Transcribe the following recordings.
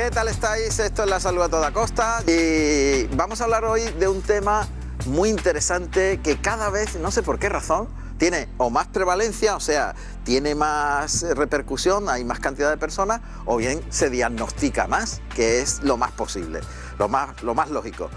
¿qué tal estáis? Esto es La Salud a Toda Costa y vamos a hablar hoy de un tema muy interesante que cada vez, no sé por qué razón, tiene o más prevalencia, o sea, tiene más repercusión, hay más cantidad de personas, o bien se diagnostica más, que es lo más posible, lo más lógico.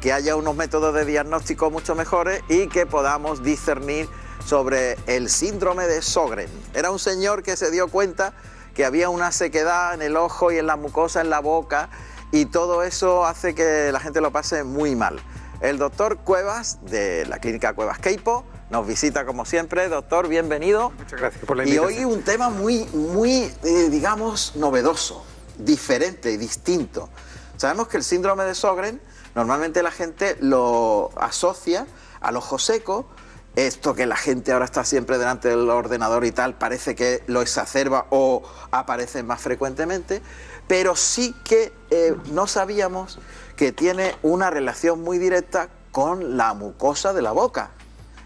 Que haya unos métodos de diagnóstico mucho mejores y que podamos discernir sobre el síndrome de Sjögren. Era un señor que se dio cuenta que había una sequedad en el ojo y en la mucosa, en la boca, y todo eso hace que la gente lo pase muy mal. El doctor Cuevas, de la clínica Cuevas Queipo, nos visita como siempre. Doctor, bienvenido. Muchas gracias por la invitación. Y hoy un tema muy digamos, novedoso, diferente y distinto. Sabemos que el síndrome de Sjögren, normalmente la gente lo asocia al ojo seco. Esto que la gente ahora está siempre delante del ordenador y tal, parece que lo exacerba o aparece más frecuentemente, pero sí que no sabíamos que tiene una relación muy directa con la mucosa de la boca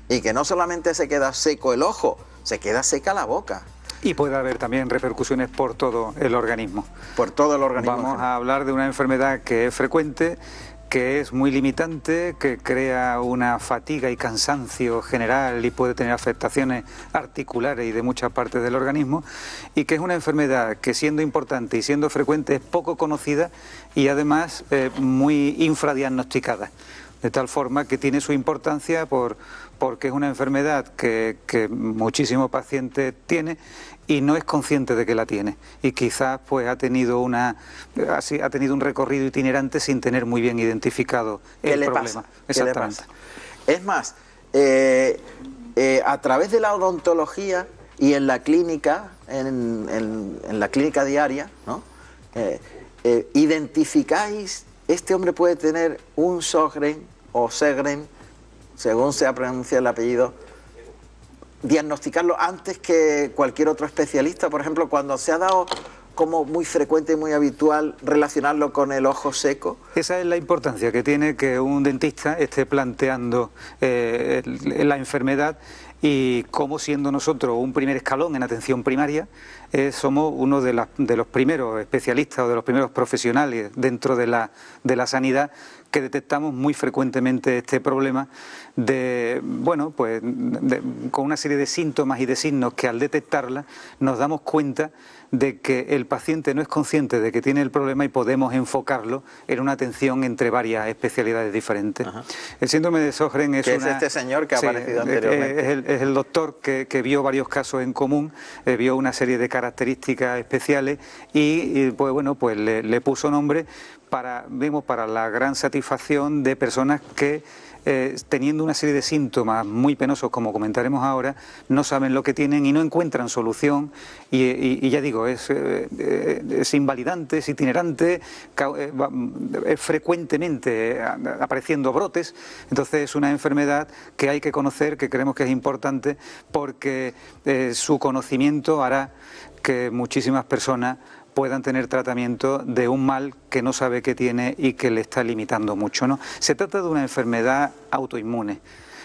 y que no solamente se queda seco el ojo, se queda seca la boca. Y puede haber también repercusiones por todo el organismo. Por todo el organismo. Vamos a hablar de una enfermedad que es frecuente, que es muy limitante, que crea una fatiga y cansancio general y puede tener afectaciones articulares y de muchas partes del organismo, y que es una enfermedad que, siendo importante y siendo frecuente, es poco conocida y además muy infradiagnosticada, de tal forma que tiene su importancia porque es una enfermedad que muchísimos pacientes tienen y no es consciente de que la tiene, y quizás pues ha tenido un recorrido itinerante sin tener muy bien identificado el problema. Exactamente. Es más, a través de la odontología y en la clínica, en la clínica diaria, ¿no? Identificáis, este hombre puede tener un Sjögren o Sjögren, según se ha pronunciado el apellido, diagnosticarlo antes que cualquier otro especialista. Por ejemplo, cuando se ha dado como muy frecuente y muy habitual relacionarlo con el ojo seco. Esa es la importancia que tiene que un dentista esté planteando la enfermedad, y como, siendo nosotros un primer escalón en atención primaria, somos uno de los primeros especialistas o de los primeros profesionales dentro de la sanidad que detectamos muy frecuentemente este problema con una serie de síntomas y de signos que, al detectarla, nos damos cuenta de que el paciente no es consciente de que tiene el problema y podemos enfocarlo en una atención entre varias especialidades diferentes. Ajá. El síndrome de Sjögren es este señor que ha aparecido anteriormente. Es el doctor que vio varios casos en común, vio una serie de características especiales y le puso nombre para la gran satisfacción de personas que, teniendo una serie de síntomas muy penosos, como comentaremos ahora, no saben lo que tienen y no encuentran solución, y ya digo, es invalidante, es itinerante, es frecuentemente apareciendo brotes. Entonces es una enfermedad que hay que conocer, que creemos que es importante, porque su conocimiento hará que muchísimas personas puedan tener tratamiento de un mal que no sabe que tiene y que le está limitando mucho, ¿no? Se trata de una enfermedad autoinmune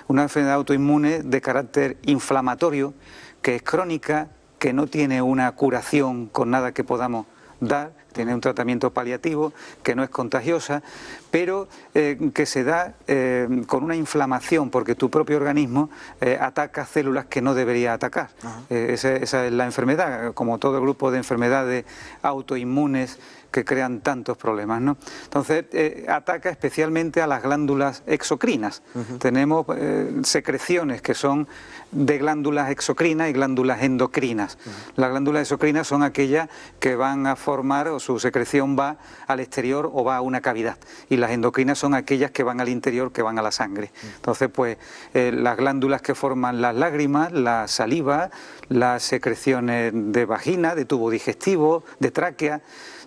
de carácter inflamatorio, que es crónica, que no tiene una curación con nada que podamos dar, tiene un tratamiento paliativo, que no es contagiosa, pero que se da con una inflamación, porque tu propio organismo ataca células que no debería atacar. Esa es la enfermedad, como todo el grupo de enfermedades autoinmunes que crean tantos problemas, ¿no? Entonces ataca especialmente a las glándulas exocrinas. Tenemos secreciones que son de glándulas exocrinas y glándulas endocrinas. Las glándulas exocrinas son aquellas que van a formar, o su secreción va al exterior o va a una cavidad, y las endocrinas son aquellas que van al interior, que van a la sangre. Entonces, pues las glándulas que forman las lágrimas, la saliva, las secreciones de vagina, de tubo digestivo, de tráquea,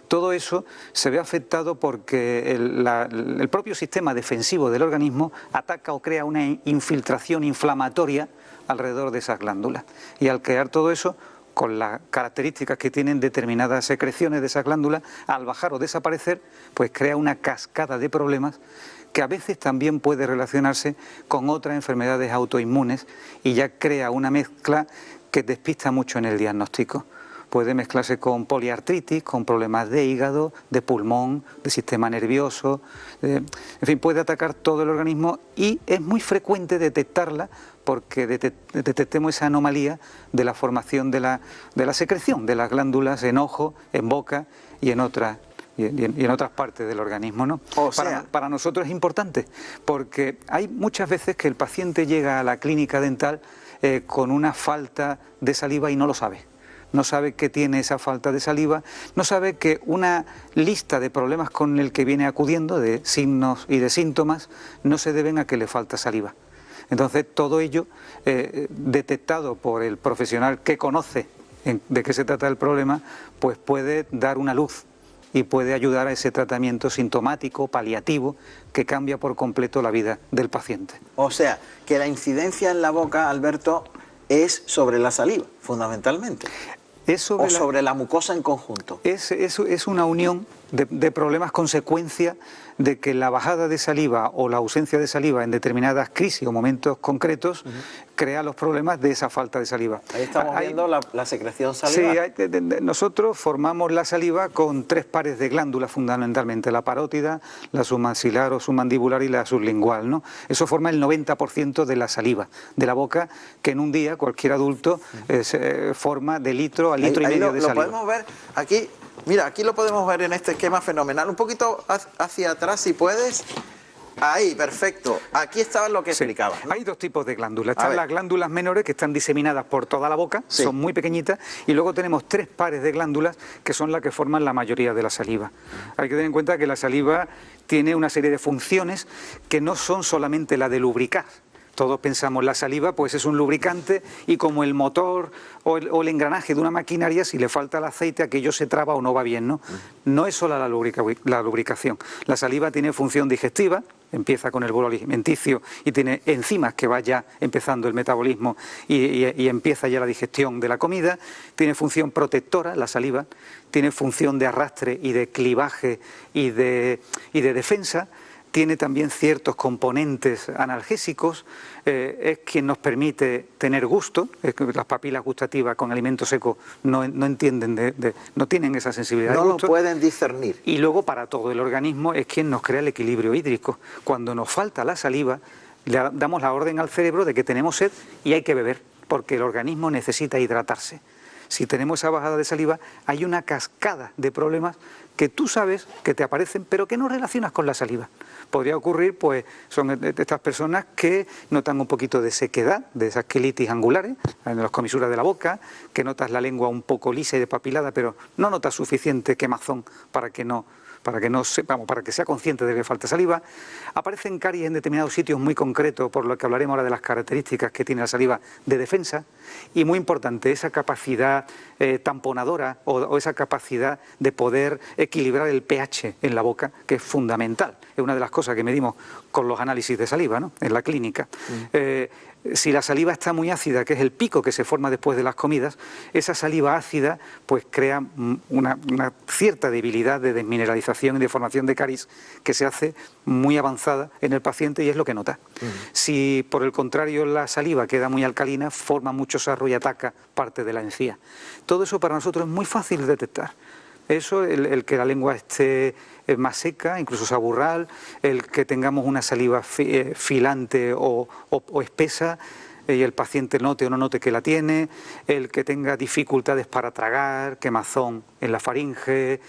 todo eso se ve afectado porque el propio sistema defensivo del organismo ataca o crea una infiltración inflamatoria alrededor de esas glándulas. Y al crear todo eso, con las características que tienen determinadas secreciones de esas glándulas, al bajar o desaparecer, pues crea una cascada de problemas que a veces también puede relacionarse con otras enfermedades autoinmunes, y ya crea una mezcla que despista mucho en el diagnóstico. puede mezclarse con poliartritis, con problemas de hígado, de pulmón, de sistema nervioso, en fin, puede atacar todo el organismo y es muy frecuente detectarla porque detectemos esa anomalía de la formación de la secreción de las glándulas en ojo, en boca y en otras partes del organismo, ¿no? O sea, para nosotros es importante, porque hay muchas veces que el paciente llega a la clínica dental con una falta de saliva y no lo sabe. No sabe que tiene esa falta de saliva, no sabe que una lista de problemas con el que viene acudiendo, de signos y de síntomas, no se deben a que le falta saliva. Entonces, todo ello, detectado por el profesional que conoce de qué se trata el problema, pues puede dar una luz y puede ayudar a ese tratamiento sintomático, paliativo, que cambia por completo la vida del paciente. O sea, que la incidencia en la boca, Alberto, es sobre la saliva, fundamentalmente. Sobre la mucosa en conjunto. Es una unión de problemas consecuencia de que la bajada de saliva o la ausencia de saliva en determinadas crisis o momentos concretos crea los problemas de esa falta de saliva. Ahí estamos viendo la secreción salivar. Sí, nosotros formamos la saliva con 3 pares de glándulas fundamentalmente, la parótida, la submaxilar o submandibular y la sublingual, ¿no? Eso forma el 90% de la saliva de la boca, que en un día cualquier adulto forma de litro a litro y medio de saliva. Lo podemos ver aquí. Mira, aquí lo podemos ver en este esquema fenomenal. Un poquito hacia atrás, si puedes. Ahí, perfecto. Aquí estaba lo que explicaba, ¿no? Hay 2 tipos de glándulas. Están las glándulas menores, que están diseminadas por toda la boca, son muy pequeñitas, y luego tenemos 3 pares de glándulas, que son las que forman la mayoría de la saliva. Hay que tener en cuenta que la saliva tiene una serie de funciones que no son solamente la de lubricar. Todos pensamos la saliva pues es un lubricante y como el motor o el engranaje de una maquinaria, si le falta el aceite aquello se traba o no va bien, ¿no? No es sola la lubricación. La saliva tiene función digestiva, empieza con el bolo alimenticio y tiene enzimas que vaya empezando el metabolismo y empieza ya la digestión de la comida. Tiene función protectora, la saliva, tiene función de arrastre y de clivaje y de defensa. Tiene también ciertos componentes analgésicos, es quien nos permite tener gusto, las papilas gustativas con alimento seco no entienden, no tienen esa sensibilidad de gusto. No lo pueden discernir. Y luego para todo el organismo es quien nos crea el equilibrio hídrico. Cuando nos falta la saliva, le damos la orden al cerebro de que tenemos sed y hay que beber, porque el organismo necesita hidratarse. Si tenemos esa bajada de saliva, hay una cascada de problemas que tú sabes que te aparecen, pero que no relacionas con la saliva. Podría ocurrir, pues, son estas personas que notan un poquito de sequedad, de esas quilitis angulares, en las comisuras de la boca, que notas la lengua un poco lisa y despapilada, pero no notas suficiente quemazón para que sea consciente de que falta saliva. Aparecen caries en determinados sitios muy concretos, por lo que hablaremos ahora de las características que tiene la saliva de defensa, y muy importante, esa capacidad tamponadora o esa capacidad de poder equilibrar el pH en la boca, que es fundamental. Es una de las cosas que medimos con los análisis de saliva, ¿no?, en la clínica. Si la saliva está muy ácida, que es el pico que se forma después de las comidas, esa saliva ácida pues crea una cierta debilidad de desmineralización y de formación de caries que se hace muy avanzada en el paciente y es lo que nota. Si por el contrario la saliva queda muy alcalina, forma mucho sarro y ataca parte de la encía. Todo eso para nosotros es muy fácil de detectar. Eso, el que la lengua esté más seca, incluso saburral, el que tengamos una saliva filante o espesa, y el paciente note o no note que la tiene, el que tenga dificultades para tragar, quemazón en la faringe,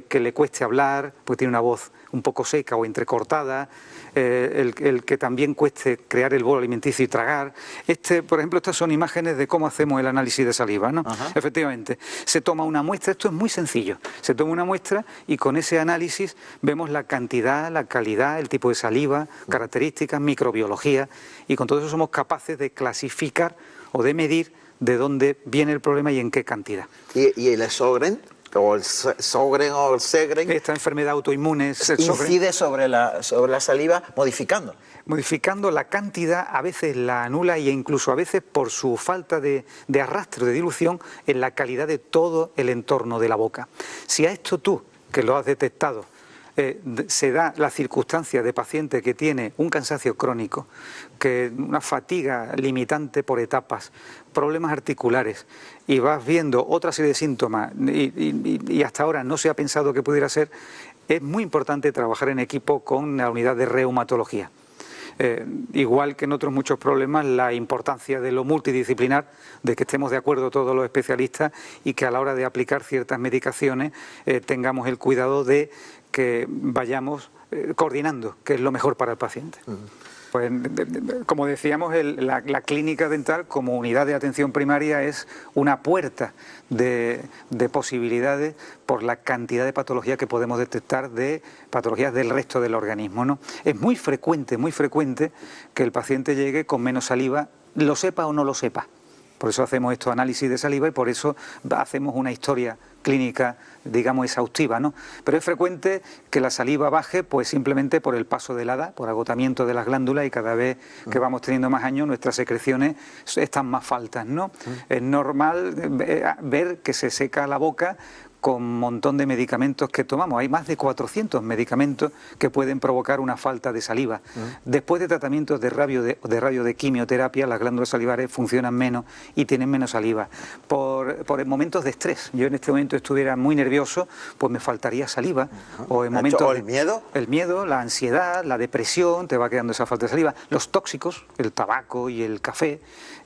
que le cueste hablar, porque tiene una voz un poco seca o entrecortada, el que también cueste crear el bolo alimenticio y tragar. Por ejemplo, estas son imágenes de cómo hacemos el análisis de saliva, ¿no? Efectivamente, se toma una muestra, esto es muy sencillo, se toma una muestra y con ese análisis vemos la cantidad, la calidad, el tipo de saliva, características, microbiología, y con todo eso somos capaces de clasificar o de medir de dónde viene el problema y en qué cantidad. ¿Y el Sjögren? O el Sjögren o el Segren. Esta enfermedad autoinmune incide sobre la saliva modificando. Modificando la cantidad, a veces la anula e incluso a veces por su falta de arrastre, de dilución, en la calidad de todo el entorno de la boca. Si a esto tú, que lo has detectado, se da la circunstancia de paciente que tiene un cansancio crónico, que una fatiga limitante por etapas, problemas articulares, y vas viendo otra serie de síntomas y hasta ahora no se ha pensado que pudiera ser, es muy importante trabajar en equipo con la unidad de reumatología. Igual que en otros muchos problemas, la importancia de lo multidisciplinar, de que estemos de acuerdo todos los especialistas y que a la hora de aplicar ciertas medicaciones tengamos el cuidado de que vayamos coordinando, que es lo mejor para el paciente. Pues, como decíamos, la clínica dental como unidad de atención primaria es una puerta de posibilidades por la cantidad de patologías que podemos detectar, de patologías del resto del organismo, ¿no? Es muy frecuente que el paciente llegue con menos saliva, lo sepa o no lo sepa. Por eso hacemos estos análisis de saliva y por eso hacemos una historia clínica, digamos, exhaustiva, ¿no? Pero es frecuente que la saliva baje pues simplemente por el paso de la edad, por agotamiento de las glándulas, y cada vez que vamos teniendo más años nuestras secreciones están más faltas, ¿no? Es normal ver que se seca la boca con un montón de medicamentos que tomamos. Hay más de 400 medicamentos que pueden provocar una falta de saliva. Después de tratamientos de radio de quimioterapia, las glándulas salivares funcionan menos y tienen menos saliva. Por momentos de estrés. Yo en este momento estuviera muy nervioso, pues me faltaría saliva. O en momentos ¿O el miedo? El miedo, la ansiedad, la depresión, te va quedando esa falta de saliva. Los tóxicos, el tabaco y el café,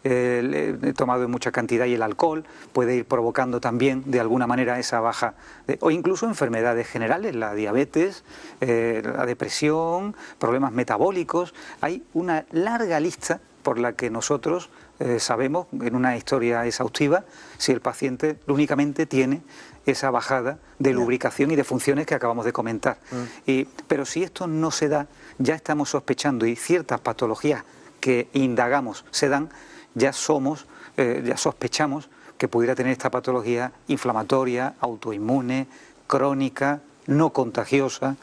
he tomado en mucha cantidad, y el alcohol puede ir provocando también de alguna manera esa baja, o incluso enfermedades generales, la diabetes, la depresión, problemas metabólicos. Hay una larga lista por la que nosotros sabemos en una historia exhaustiva si el paciente únicamente tiene esa bajada de lubricación y de funciones que acabamos de comentar. Pero si esto no se da, ya estamos sospechando, y ciertas patologías que indagamos se dan, ya sospechamos que pudiera tener esta patología inflamatoria, autoinmune, crónica, no contagiosa,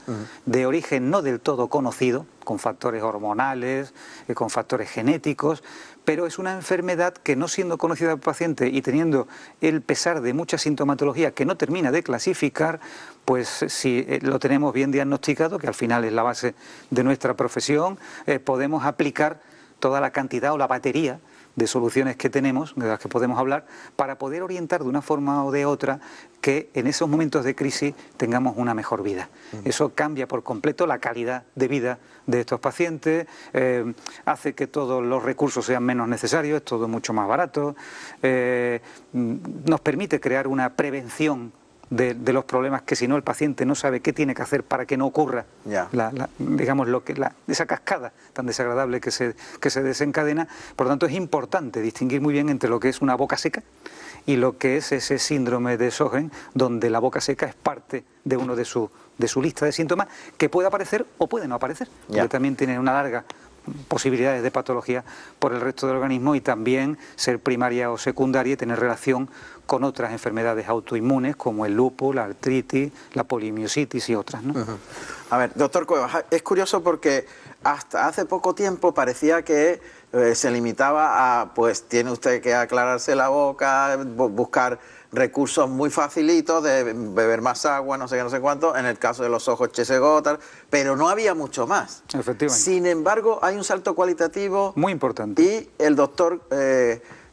de origen no del todo conocido, con factores hormonales, con factores genéticos, pero es una enfermedad que, no siendo conocida por el paciente y teniendo el pesar de mucha sintomatología que no termina de clasificar, pues si lo tenemos bien diagnosticado, que al final es la base de nuestra profesión, podemos aplicar toda la cantidad o la batería de soluciones que tenemos, de las que podemos hablar, para poder orientar de una forma o de otra que en esos momentos de crisis tengamos una mejor vida. Eso cambia por completo la calidad de vida de estos pacientes, hace que todos los recursos sean menos necesarios, es todo mucho más barato, nos permite crear una prevención de los problemas que, si no, el paciente no sabe qué tiene que hacer para que no ocurra, digamos, esa cascada tan desagradable que se desencadena. Por lo tanto, es importante distinguir muy bien entre lo que es una boca seca y lo que es ese síndrome de Sjögren, donde la boca seca es parte de uno de su lista de síntomas, que puede aparecer o puede no aparecer, que también tiene una larga posibilidades de patología por el resto del organismo, y también ser primaria o secundaria y tener relación con otras enfermedades autoinmunes como el lupus, la artritis, la polimiositis y otras, ¿no? A ver, doctor Cuevas, es curioso porque hasta hace poco tiempo parecía que se limitaba a, pues tiene usted que aclararse la boca, buscar recursos muy facilitos de beber más agua, no sé qué, no sé cuánto, en el caso de los ojos echese gotas, pero no había mucho más. Efectivamente. Sin embargo, hay un salto cualitativo muy importante. Y el doctor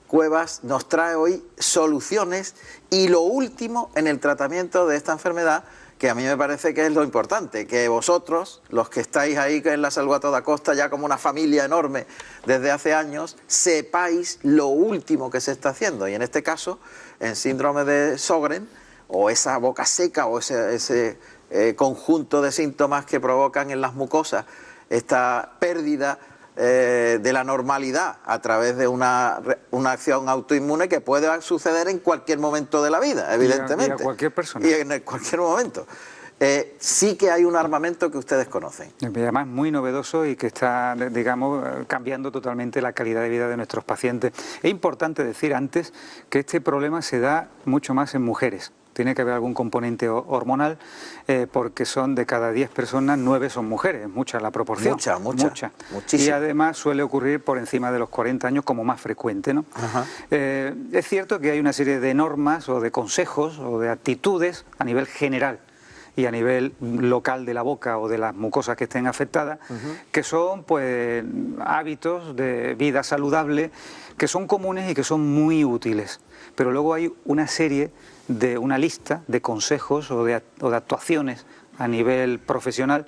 Cuevas nos trae hoy soluciones y lo último en el tratamiento de esta enfermedad, que a mí me parece que es lo importante, que vosotros, los que estáis ahí en la Salud a toda costa, ya como una familia enorme desde hace años, sepáis lo último que se está haciendo. Y en este caso, en síndrome de Sjögren, o esa boca seca, o ese conjunto de síntomas que provocan en las mucosas esta pérdida de la normalidad a través de una acción autoinmune que puede suceder en cualquier momento de la vida, evidentemente. Y a cualquier persona. Y en cualquier momento. Sí que hay un armamento que ustedes conocen. Además, muy novedoso y que está, digamos, cambiando totalmente la calidad de vida de nuestros pacientes. Es importante decir antes que este problema se da mucho más en mujeres. Tiene que haber algún componente hormonal, porque son de cada 10 personas, 9 son mujeres, es mucha la proporción. Mucha. Muchísimo. Y además suele ocurrir por encima de los 40 años como más frecuente, ¿no? Es cierto que hay una serie de normas o de consejos o de actitudes a nivel general, y a nivel local de la boca o de las mucosas que estén afectadas, que son pues hábitos de vida saludable que son comunes y que son muy útiles. Pero luego hay una lista de consejos o de actuaciones a nivel profesional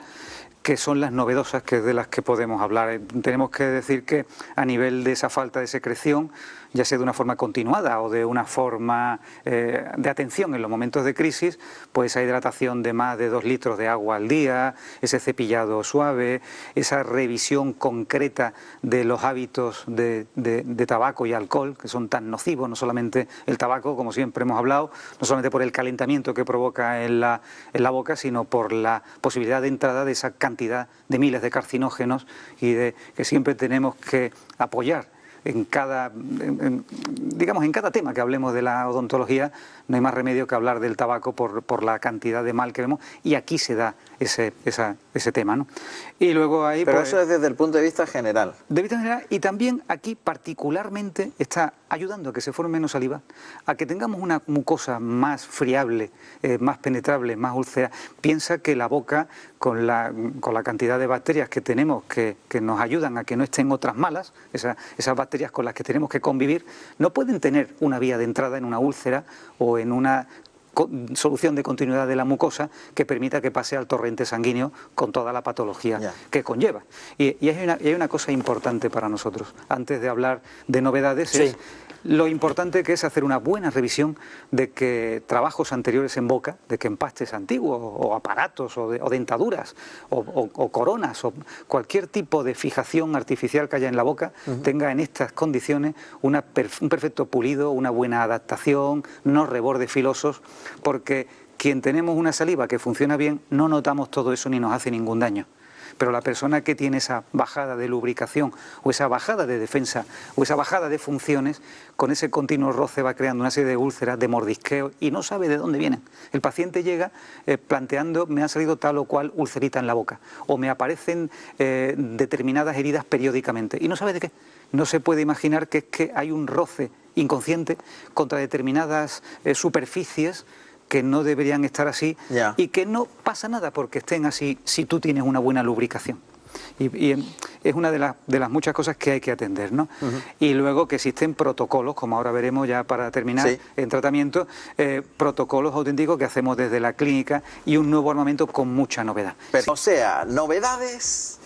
que son las novedosas, que es de las que podemos hablar. Tenemos que decir que a nivel de esa falta de secreción, ya sea de una forma continuada o de una forma de atención en los momentos de crisis, pues esa hidratación de más de 2 litros de agua al día, ese cepillado suave, esa revisión concreta de los hábitos de tabaco y alcohol, que son tan nocivos, no solamente el tabaco, como siempre hemos hablado, no solamente por el calentamiento que provoca en la boca, sino por la posibilidad de entrada de esa cantidad de miles de carcinógenos y que siempre tenemos que apoyar en cada tema que hablemos de la odontología. No hay más remedio que hablar del tabaco por la cantidad de mal que vemos, y aquí se da ese tema, ¿no? Y luego ahí, pero pues, eso es desde el punto de vista general. De vista general, y también aquí particularmente está ayudando a que se forme menos saliva, a que tengamos una mucosa más friable, más penetrable, más úlcera. Piensa que la boca, con la cantidad de bacterias que tenemos que nos ayudan a que no estén otras malas, esas bacterias con las que tenemos que convivir, no pueden tener una vía de entrada en una úlcera o en una solución de continuidad de la mucosa que permita que pase al torrente sanguíneo con toda la patología que conlleva. Y hay una cosa importante para nosotros, antes de hablar de novedades, es lo importante que es hacer una buena revisión de que trabajos anteriores en boca, de que empastes antiguos o aparatos o dentaduras o coronas o cualquier tipo de fijación artificial que haya en la boca tenga en estas condiciones un perfecto pulido, una buena adaptación, no rebordes filosos, porque quien tenemos una saliva que funciona bien no notamos todo eso ni nos hace ningún daño. Pero la persona que tiene esa bajada de lubricación o esa bajada de defensa o esa bajada de funciones, con ese continuo roce va creando una serie de úlceras, de mordisqueo, y no sabe de dónde vienen. El paciente llega planteando: me ha salido tal o cual ulcerita en la boca, o me aparecen determinadas heridas periódicamente, y no sabe de qué. No se puede imaginar que es que hay un roce inconsciente contra determinadas superficies que no deberían estar así, y que no pasa nada porque estén así si tú tienes una buena lubricación. Y es una de las muchas cosas que hay que atender, ¿no? Y luego que existen protocolos, como ahora veremos ya para terminar, en tratamiento, protocolos auténticos que hacemos desde la clínica, y un nuevo armamento con mucha novedad. O sea, novedades.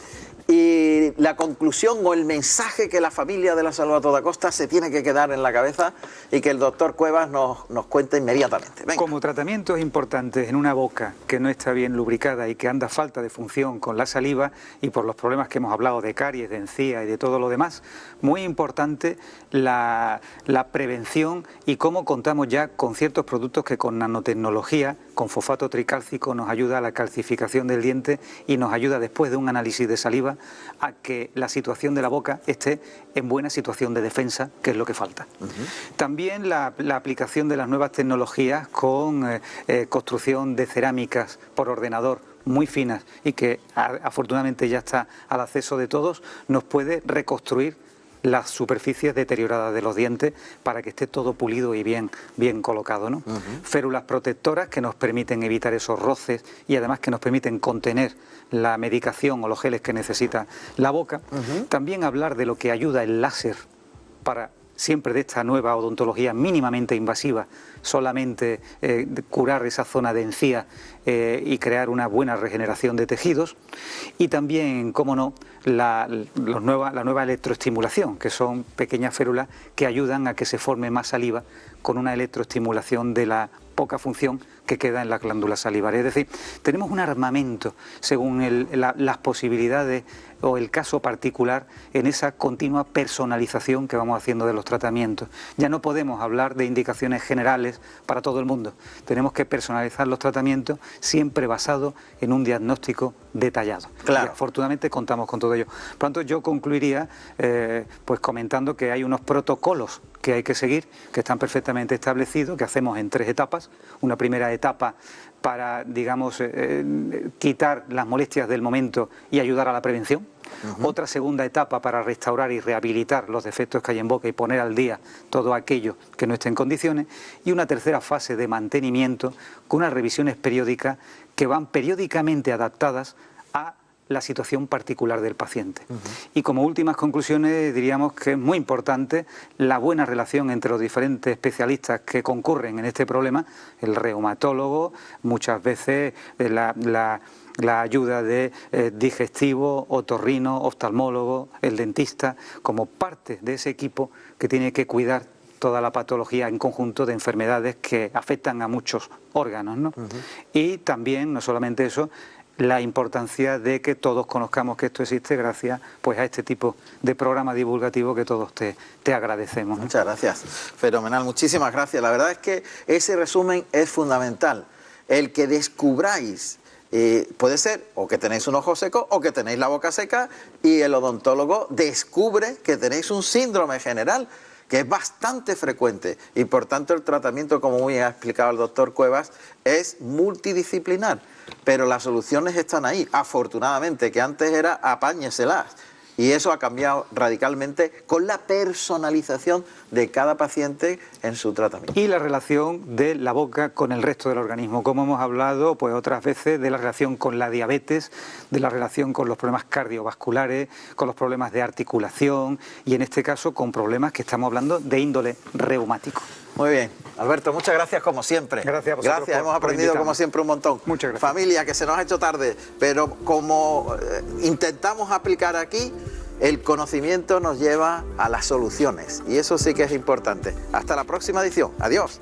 Y la conclusión o el mensaje que la familia de la Salud a toda costa se tiene que quedar en la cabeza y que el doctor Cuevas nos cuente inmediatamente. Venga. Como tratamientos importantes en una boca que no está bien lubricada y que anda falta de función con la saliva, y por los problemas que hemos hablado de caries, de encía y de todo lo demás, muy importante la prevención, y cómo contamos ya con ciertos productos que con nanotecnología, con fosfato tricálcico, nos ayuda a la calcificación del diente y nos ayuda, después de un análisis de saliva, a que la situación de la boca esté en buena situación de defensa, que es lo que falta. También la aplicación de las nuevas tecnologías con construcción de cerámicas por ordenador muy finas, y que afortunadamente ya está al acceso de todos, nos puede reconstruir las superficies deterioradas de los dientes para que esté todo pulido y bien colocado, ¿no? Férulas protectoras que nos permiten evitar esos roces y además que nos permiten contener la medicación o los geles que necesita la boca. También hablar de lo que ayuda el láser para, siempre de esta nueva odontología mínimamente invasiva, solamente curar esa zona de encía y crear una buena regeneración de tejidos. Y también, cómo no, la nueva electroestimulación, que son pequeñas férulas que ayudan a que se forme más saliva con una electroestimulación de la poca función que queda en la glándula salivaria. Es decir, tenemos un armamento según las posibilidades o el caso particular en esa continua personalización que vamos haciendo de los tratamientos. Ya no podemos hablar de indicaciones generales para todo el mundo. Tenemos que personalizar los tratamientos siempre basado en un diagnóstico detallado. Claro. Y afortunadamente contamos con todo ello. Por lo tanto, yo concluiría pues comentando que hay unos protocolos que hay que seguir, que están perfectamente establecidos, que hacemos en 3 etapas. Una primera etapa para, digamos, quitar las molestias del momento y ayudar a la prevención, recuperación, otra segunda etapa para restaurar y rehabilitar los defectos que hay en boca y poner al día todo aquello que no esté en condiciones, y una tercera fase de mantenimiento con unas revisiones periódicas que van periódicamente adaptadas a la situación particular del paciente. Y como últimas conclusiones diríamos que es muy importante la buena relación entre los diferentes especialistas que concurren en este problema, el reumatólogo, muchas veces la ayuda de digestivo, otorrino, oftalmólogo, el dentista, como parte de ese equipo que tiene que cuidar toda la patología en conjunto de enfermedades que afectan a muchos órganos, ¿no? Y también, no solamente eso, la importancia de que todos conozcamos que esto existe gracias pues a este tipo de programa divulgativo que todos te agradecemos, ¿no? Muchas gracias, fenomenal, muchísimas gracias. La verdad es que ese resumen es fundamental, el que descubráis. Puede ser o que tenéis un ojo seco o que tenéis la boca seca y el odontólogo descubre que tenéis un síndrome general que es bastante frecuente y por tanto el tratamiento, como muy ha explicado el doctor Cuevas, es multidisciplinar, pero las soluciones están ahí, afortunadamente, que antes era apáñeselas. Y eso ha cambiado radicalmente con la personalización de cada paciente en su tratamiento. Y la relación de la boca con el resto del organismo, como hemos hablado pues otras veces de la relación con la diabetes, de la relación con los problemas cardiovasculares, con los problemas de articulación y en este caso con problemas que estamos hablando de índole reumático. Muy bien, Alberto, muchas gracias como siempre. Gracias a vosotros. Gracias, hemos aprendido como siempre un montón. Muchas gracias. Familia, que se nos ha hecho tarde, pero como intentamos aplicar aquí, el conocimiento nos lleva a las soluciones y eso sí que es importante. Hasta la próxima edición. Adiós.